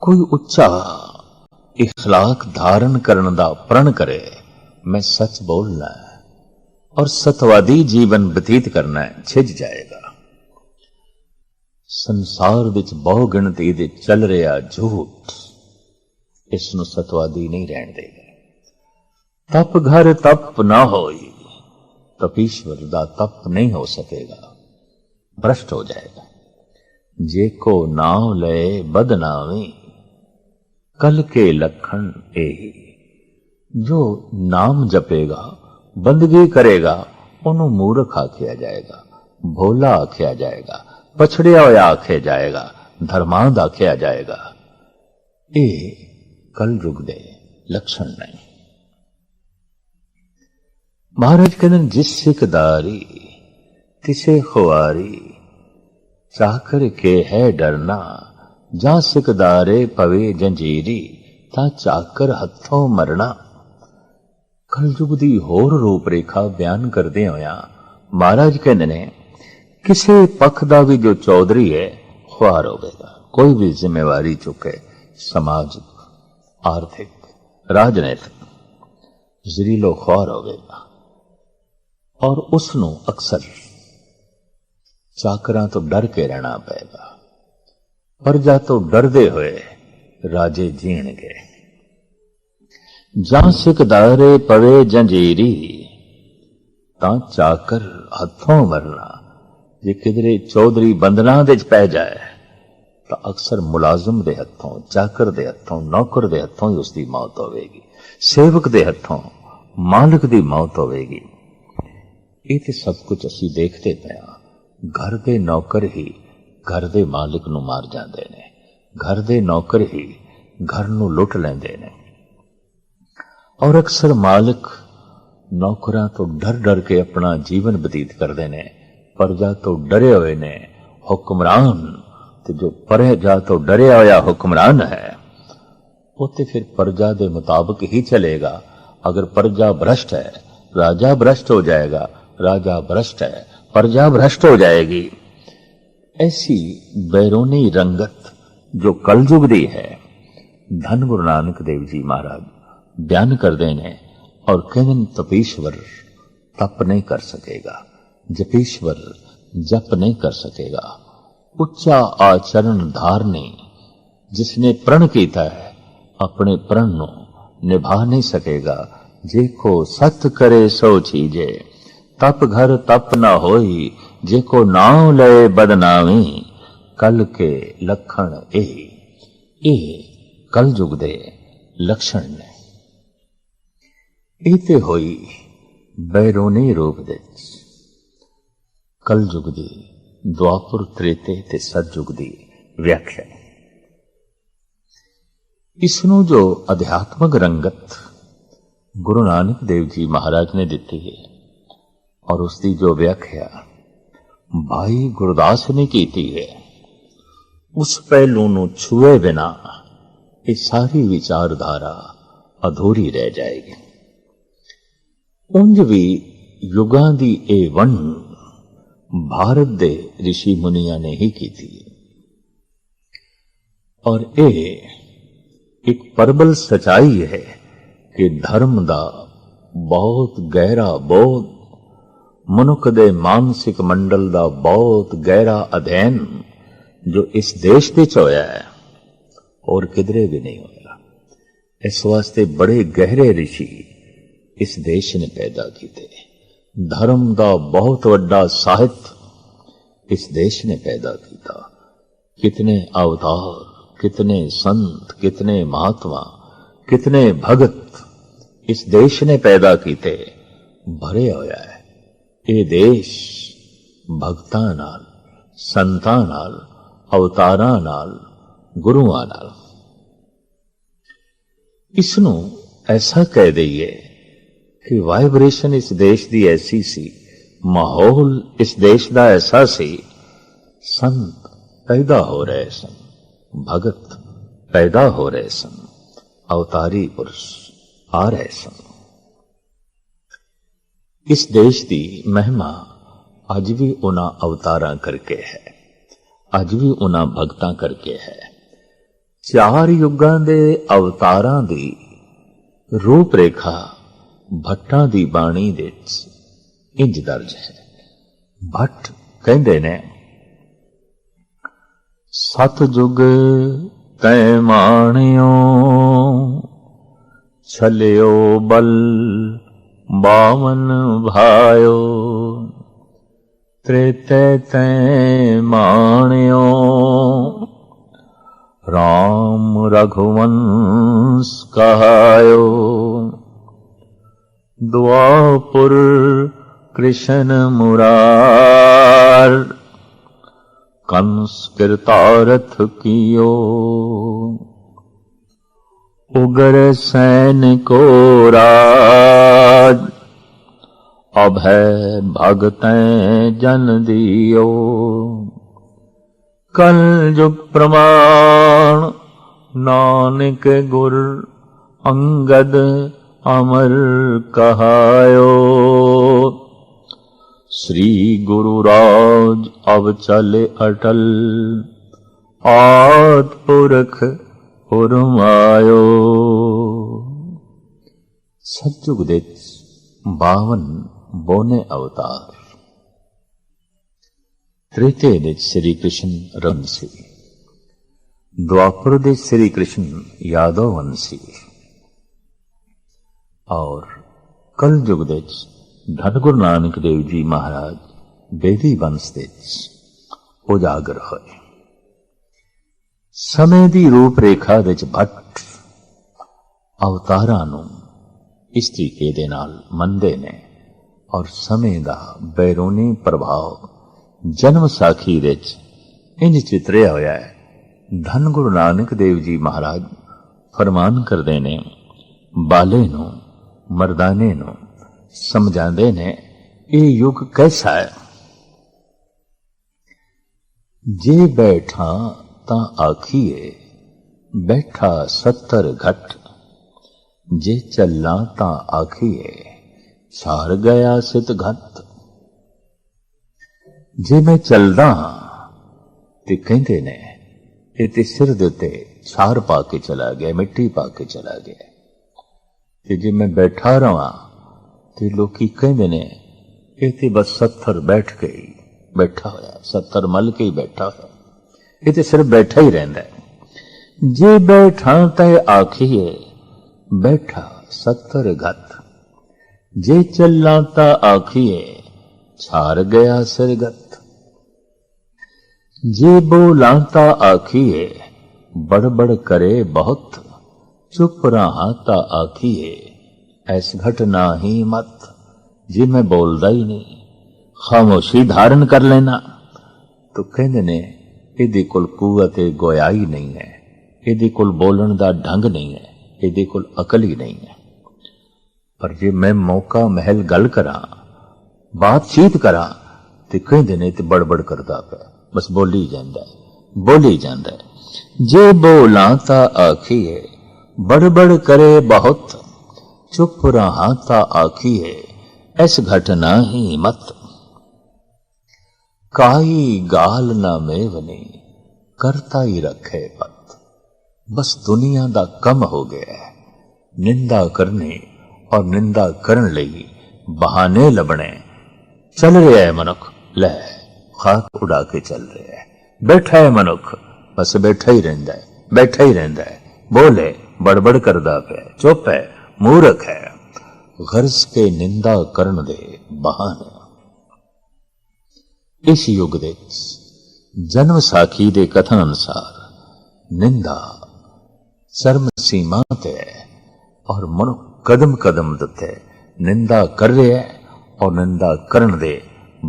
कोई उच्चा इखलाक धारण करने का प्रण करे, मैं सच बोलना है और सतवादी जीवन व्यतीत करना है, छिज जाएगा। संसार विच बहु गिणती दे चल रहा झूठ, इसनूं सतवादी नहीं रहन देगा। तप घर तप ना होई, तपीश्वर दा तप नहीं हो सकेगा, भ्रष्ट हो जाएगा। जे को नाम ले बदनामी, कल के लक्षण यही। जो नाम जपेगा, बंदगी करेगा, उन्होंने मूर्ख आख्या जाएगा, भोला आख्या जाएगा, पछड़िया होया आख्या जाएगा, धर्मांध आख्या जाएगा। ये कलयुग दे लक्षण नहीं। महाराज कहते जिस सिकदारी तिसे खुआरी, चाकर के है डरना, जा सिकदारे पवे जंजीरी, ता चाकर हथों मरना। कलयुग दी होर रूप रेखा बयान करदे होया महाराज कहते ने किसी पक्ष का भी जो चौधरी है खुआर होगा। कोई भी जिम्मेवारी चुके, समाज आर्थिक राजनैतिक जरीलो खुआर होगा, और उसनों अक्सर चाकरां तो डर के रहना पेगा। प्रजा तो डरदे हुए राजे जीणगे। जां सिकदारे पवे जंजीरी, तां चाकर हथों मरना। जे किधरे चौधरी बंधना दे पै जाए तो अक्सर मुलाजम दे हथों, चाकर दे हथों, नौकर दे हथों ही उसकी मौत होगी, सेवक दे हथों मालिक दी मौत होगी। ये तो सब कुछ असी देखते पे हाँ। घर दे नौकर ही घर दे मालिक नूं मार जांदे ने, घर दे नौकर ही घर नूं लुट लैंदे ने। और अक्सर मालिक नौकरां तो डर डर के अपना जीवन बतीत करते ने, प्रजा तो डरे हुए ने। हुक्मरान ते जो प्रजा तो डरिया होया हुक्मरान है, वो तो फिर प्रजा के मुताबिक ही चलेगा। अगर प्रजा भ्रष्ट है, राजा भ्रष्ट हो जाएगा, राजा भ्रष्ट है, प्रजा भ्रष्ट हो जाएगी। ऐसी बैरूनी रंगत जो कलयुग दी है, धन गुरु नानक देव जी महाराज बयान करते ने। और कहते तपीश्वर तप नहीं कर सकेगा, जपीश्वर जप नहीं कर सकेगा। उच्चा आचरण धारने जिसने प्रण किया है, अपने प्रण को निभा नहीं सकेगा। जे को सत करे सो चीजे, तप घर तप न होई, जे को नाम ले बदनामी, कल के लक्षण ए कलयुग दे लक्षण ने। इते होई बैरोनी रूप दे कलयुग दी द्वापर त्रेते ते सतयुग दी व्याख्या। इसनों जो अध्यात्मक रंगत गुरु नानक देव जी महाराज ने दिती है और उसकी जो व्याख्या भाई गुरदास ने की है, उस पहलू नूं छुए बिना ये सारी विचारधारा अधूरी रह जाएगी। उंज भी युगां दी ए वंड भारत दे ऋषि मुनियां ने ही की थी और ये एक प्रबल सच्चाई है कि धर्म दा बहुत गहरा बोध, मनुख दे मानसिक मंडल दा बहुत गहरा अध्ययन जो इस देश विच होया है और किधरे भी नहीं होया। इस वास्ते बड़े गहरे ऋषि इस देश ने पैदा किए। धर्म दा बहुत वड्डा साहित्य इस देश ने पैदा किया। कितने अवतार, कितने संत, कितने महात्मा, कितने भगत इस देश ने पैदा किए, भरे होया है। ये देश भगतां नाल, संतां नाल, अवतारां नाल, गुरुआं नाल। इसनूं ऐसा कह दईए कि वाइब्रेशन इस देश दी ऐसी सी, माहौल इस देश दा ऐसा सी, संत पैदा हो रहे सन, भगत पैदा हो रहे सन, अवतारी पुरुष आ रहे सन। इस देश की महिमा अज भी उन्हां अवतारां करके है, अज भी उन्हां भगतां करके है। चार युगां दे अवतारां दी रूप रेखा भट्टां दी बाणी विच इंज दर्ज है। भट्ट कहंदे ने, सतयुग तै माणियो छलियो बल बावन भायो, त्रेते तै माणियो राम रघुवंश कहायो, द्वापुर कृष्ण मुरार कंस कृतारथ कियो, उगर सैन को राज अभय भगतैं जन दियो, कल युग प्रमाण नानक गुर अंगद अमर कहायो, श्री गुरु राज अब चले अटल आद पुरख उर्मायो। सतयुग दे 52 बोने अवतार, त्रेते दे श्री कृष्ण रघुवंशी, द्वापर दे श्री कृष्ण यादव वंशी और कल युग दे धन गुरु नानक देव जी महाराज बेदी वंश दे उजागर होए। समय दी रूप रेखा विच भट्ट अवतारां नूं इस तरीके दे नाल मनदे ने और समय दा बैरूनी प्रभाव जन्म साखी विच इंज चितरिया होया है। धन गुरु नानक देव जी महाराज फरमान करदे ने, बाले नूं मर्दाने नूं समझांदे ने, ये युग कैसा है। जे बैठा तां आखिए बैठा 70 घट, जे चलना तां आखिए छार गया सित घट। जे मैं चलदा ते कहंदे ने ये ते सिर दे उत्ते छार पा के चला गया, मिट्टी पा के चला गया। ते जे मैं बैठा रहां ते लोकी कहंदे ने ये ते बस 70 बैठ के ही बैठा होया, 70 मल के ही बैठा होया, ये तो सिर्फ बैठा ही रहता है। जे बैठा तय आखिए बैठा 70 घत, जे चलना ता आखिए छार गया सिरगत। जे बोला ता आखिए बड़बड़ करे बहुत, चुप रहा ता आखिए ऐस घटना ही मत। जे मैं बोलदा ही नहीं, खामोशी धारण कर लेना, तो कहंदे ने इहदे कोल कुवत गोयाई नहीं है, इहदे कोल बोलण दा ढंग नहीं है, इहदे कोल अकल ही नहीं है। पर जे मैं मौका महल गल करा, बातचीत करा, ते कहंदे ने ते बड़बड़ करदा पिया, बस बोली जांदा है, बोली जांदा है। जे बोला ता आखिए, बड़बड़ करे बहुत, चुप रहा ता आखिए, ऐस घटना ही मत। काई गाल ना मेवनी, करता ही रखे पत। बस दुनिया दा कम हो गया है, निंदा करने और निंदा करन लई बहाने लबने। चल रहा है मनुख, लै खाक उड़ा के चल रहा है। बैठा है मनुख, बस बैठा ही रहिंदा है, बैठा ही रहिंदा है। बोले बड़बड़ करदा पिया, चुप है, मूर्ख है। गर्ज के निंदा करन दे बहाने। इस युग दे जन्म साखी दे कथन अनुसार निंदा चरम सीमा ते है और मनुख कदम कदम दते निंदा कर रहा है और निंदा करन दे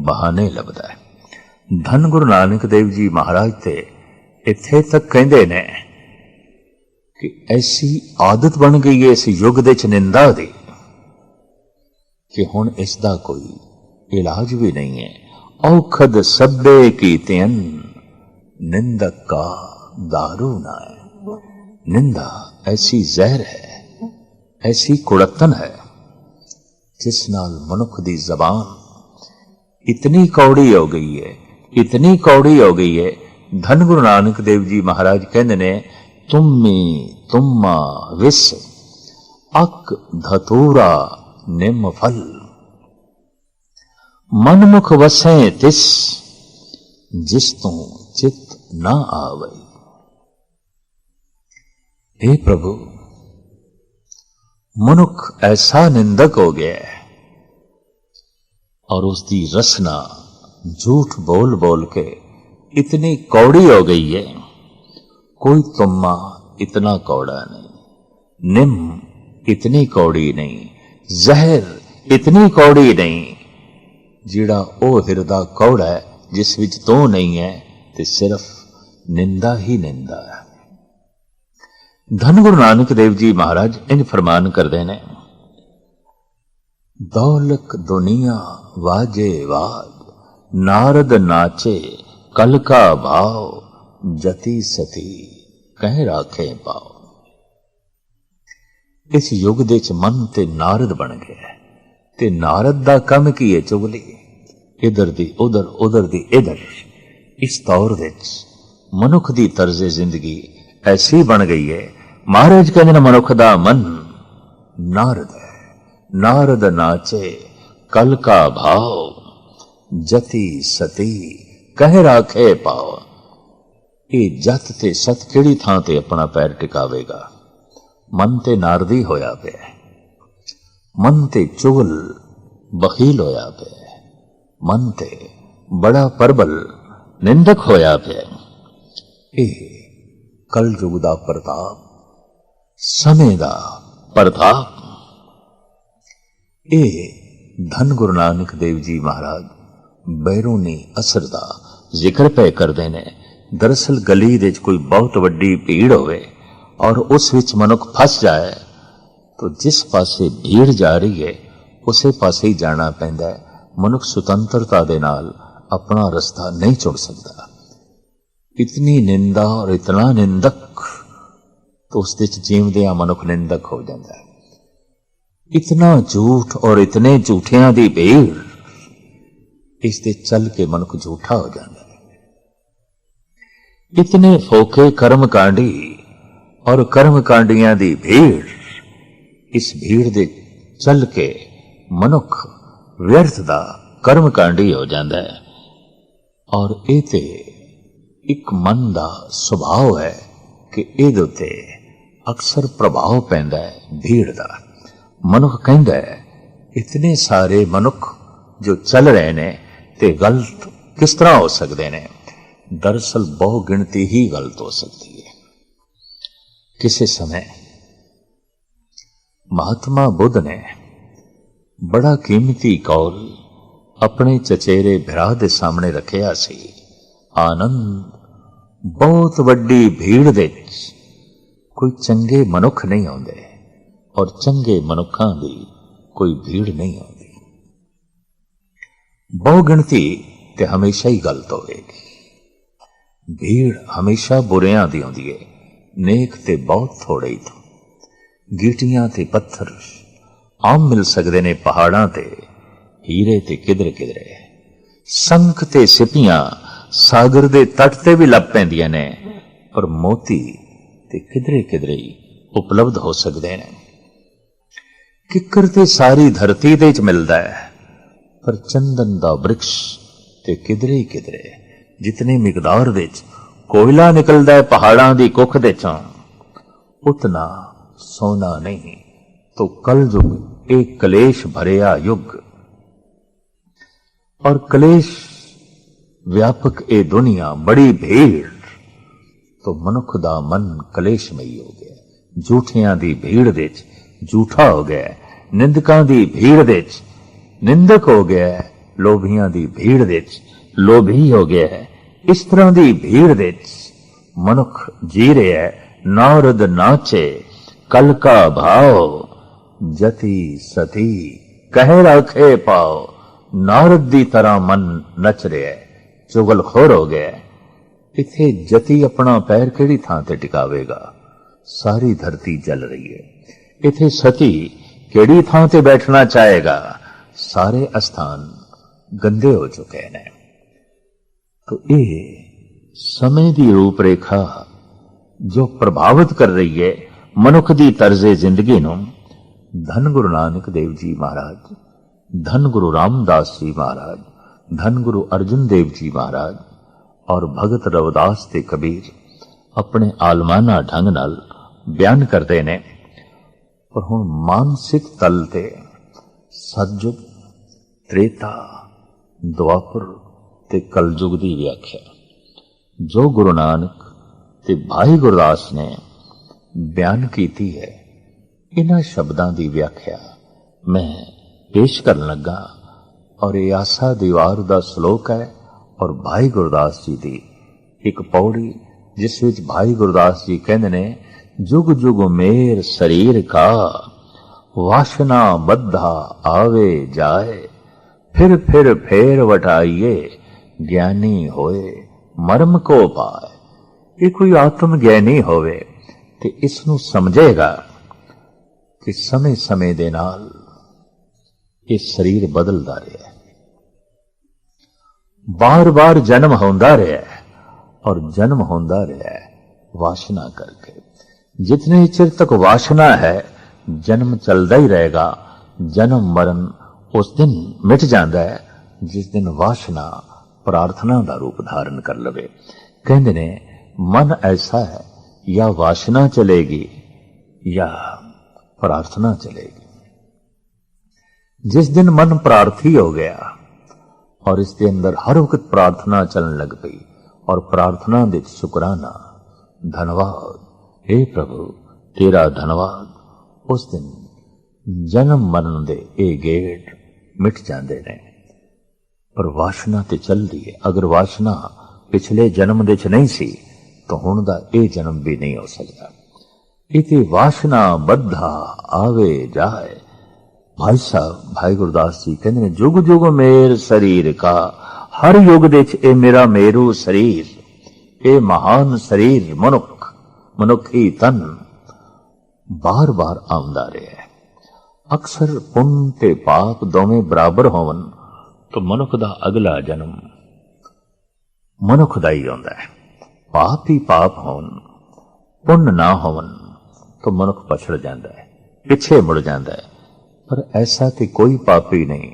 बहाने लभदा है। धन गुरु नानक देव जी महाराज ते इत्थे तक कहंदे ने कि ऐसी आदत बन गई है इस युग दे च निंदा दी कि हुण इसदा कोई इलाज भी नहीं है। औखद सब्बे कीतियन, निंदक का दारू ना है। निंदा ऐसी जहर है, ऐसी कुड़तन है, जिस नाल मनुख दी जबान इतनी कौड़ी हो गई है, इतनी कौड़ी हो गई है। धन गुरु नानक देव जी महाराज कहंदे ने, तुम्मी तुम्मा विस, अक धतूरा निम फल। मनमुख वसें तिस, जिस तू चित ना आवई। हे प्रभु, मनुख ऐसा निंदक हो गया है और उसकी रसना झूठ बोल बोल के इतनी कौड़ी हो गई है, कोई तुम्मा इतना कौड़ा नहीं, निम इतनी कौड़ी नहीं, जहर इतनी कौड़ी नहीं, जिड़ा ओ हिरदा कौड़ा है जिस विच तो नहीं है, ते सिर्फ निंदा ही निंदा है। धन गुरु नानक देव जी महाराज इंज फरमान करते ने, दौलक दुनिया वाजे वाज, नारद नाचे कल का भाव, जति सती कह राखे पाओ। इस युग दे च मन ते नारद बन गया है, ते नारद दा कम की है चुगली, इधर दी उधर, उधर दी इधर। इस दौर विच मनुख दी तर्जे जिंदगी ऐसी बन गई है, महाराज कहते हैं मनुख दा मन नारद है। नारद नाचे कल का भाव, जति सती कह राखे पाओ। ये जत ते सत किहड़ी थां ते अपना पैर टिकावेगा। मन ते नारदी होया पिया, मन ते चुगल बखील होया पिया, मन ते बड़ा परबल निंदक होया पिया। ये कल युग दा प्रताप, समय दा प्रताप। ये धन गुरु नानक देव जी महाराज बैरूनी असर दा जिक्र पे करते ने। दरअसल गली दे कोई बहुत वड्डी भीड़ होवे और उस विच मनुख फस जाए तो जिस पासे भीड़ जा रही है उसे पासे ही जाना पैंदा है। मनुख सुतंत्रता दे नाल अपना रास्ता नहीं चुन सकता। इतनी निंदा और इतना निंदक तो उस जीवदिया मनुख निंदक हो जाता है। इतना झूठ और इतने झूठियां दी भीड़, इससे चल के मनुख झूठा हो जाता है। इतने फोके कर्मकांडी और कर्मकांडियां दी भीड़, इस भीड़ दे चल के मनुख व्यर्थ दा कर्मकांडी हो जाता है। और ये ते एक मन दा सुभाव है कि इहदे उत्ते अक्सर प्रभाव पैंदा है भीड़ दा। मनुख कहंदा है इतने सारे मनुख जो चल रहे ने ते गलत किस तरह हो सकते ने। दरअसल बहु गिनती ही गलत हो सकती है। किसी समय महात्मा बुद्ध ने बड़ा कीमती कौल अपने चचेरे भरा दे सामने रखिया सी। आनंद, बहुत वड्डी भीड़ दे कोई चंगे मनुख नहीं आउंदे और चंगे मनुखां दी कोई भीड़ नहीं आती। बहु गिणती ते हमेशा ही गलत होगी। भीड़ हमेशा बुरियां दी होंदी है, नेक ते बहुत थोड़े ही तो। गीटियां ते पत्थर आम मिल सकते ने पहाड़ां ते, हीरे ते किधरे किधरे। संख ते सिपियां सागर दे तट ते भी लभ पैंदियां ने, पर मोती ते किधरे किधरे ही उपलब्ध हो सकते हैं। किकर ते सारी धरती दे च मिलदा है, पर चंदन दा वृक्ष ते किधरे किधरे। जितनी मिकदार विच कोयला निकलदा है पहाड़ां दी कुख दे चों, उतना सोना नहीं। तो कल युग एक कलेश भरिया युग, और कलेश व्यापक ए दुनिया बड़ी भीड़। तो मनुख दा मन कलेशमई हो गया। झूठियां दी भीड़ विच झूठा हो गया, निंदकां दी भीड़ विच निंदक हो गया, लोभियां दी भीड़ विच लोभी हो गया है। इस तरह दी भीड़ विच मनुख जी रहा है। नारद नाचे कल का भाव, जति सती कह रखे पाओ। नारद दी तरह मन नच रहा है, चुगलखोर हो गया। इथे जति अपना पैर केड़ी थां ते टिकावेगा, सारी धरती जल रही है। इथे सती केड़ी थां ते बैठना चाहेगा, सारे स्थान गंदे हो चुके हैं। तो ये समय की रूपरेखा जो प्रभावित कर रही है मनुख की तर्जे जिंदगी नूं, धन गुरु नानक देव जी महाराज, धन गुरु रामदास जी महाराज, धन गुरु अर्जुन देव जी महाराज और भगत रविदास ते कबीर अपने आलमाना ढंग नाल बयान करते ने। पर हुण मानसिक तल ते सतयुग, त्रेता, द्वापर ते कलयुग की व्याख्या जो गुरु नानक ते भाई गुरदास ने बयान की है, इन्हां शब्दां की व्याख्या मैं पेश करन लगा। और ये आसा दीवार दा श्लोक है और भाई गुरदास जी दी एक पौड़ी, जिस विच भाई गुरदास जी कहंदे ने, जुग जुग मेर शरीर का वासना बद्धा आवे जाए, फिर फेर वटाइए ज्ञानी होए मर्म को पाए। ये कोई आत्म ज्ञानी होवे ते इसनू समझेगा कि समय समय दे नाल ये शरीर बदलदा रहा है, बार बार जन्म होंदा रहा है और जन्म होंदा रहा है वासना करके। जितने चिर तक वासना है जन्म चलता ही रहेगा। जन्म मरण उस दिन मिट जाता है जिस दिन वासना प्रार्थना का रूप धारण कर लवे। कहते ने मन ऐसा है, या वासना चलेगी या प्रार्थना चलेगी। जिस दिन मन प्रार्थी हो गया और इसके अंदर हर वक्त प्रार्थना चलने लग पई, और प्रार्थना दे शुकराना, धन्यवाद हे प्रभु तेरा धन्यवाद, उस दिन जन्म मरण दे ए गेट मिट जाते ने। पर वासना ते चल रही है। अगर वासना पिछले जन्म दे च नहीं सी तो हुण दा ए जन्म भी नहीं हो सकता। इति वासना बद्धा आवे जाए। भाई साहब भाई गुरदास जी कहते हैं, जुग जुग मेर शरीर का, हर युग दे च ए मेरा मेरू शरीर, ए महान शरीर मनुख, मनुखी तन बार बार आउंदा रहा है। अक्सर पुण्य ते पाप दोवें बराबर होवन तो मनुख दा अगला जन्म मनुख दा ही आउंदा है। पाप ही पाप होवन, पुण्य ना होवन तो मनुख पछड़ जाता है, पिछे मुड़ जाता है। पर ऐसा कि कोई पापी नहीं,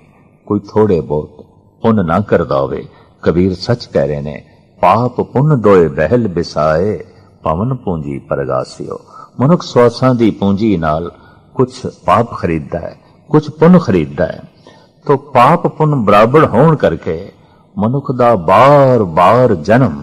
कोई थोड़े बहुत पुण्य ना करदा होवे। कबीर सच कह रहे ने, पाप पुण्य दोए बहल बिसाए, पवन पूंजी परगासियो। मनुख स्वासां दी पूंजी नाल कुछ पाप खरीददा है, कुछ पुण्य खरीददा है। तो पाप पुण्य बराबर होण करके मनुख दा बार बार जन्म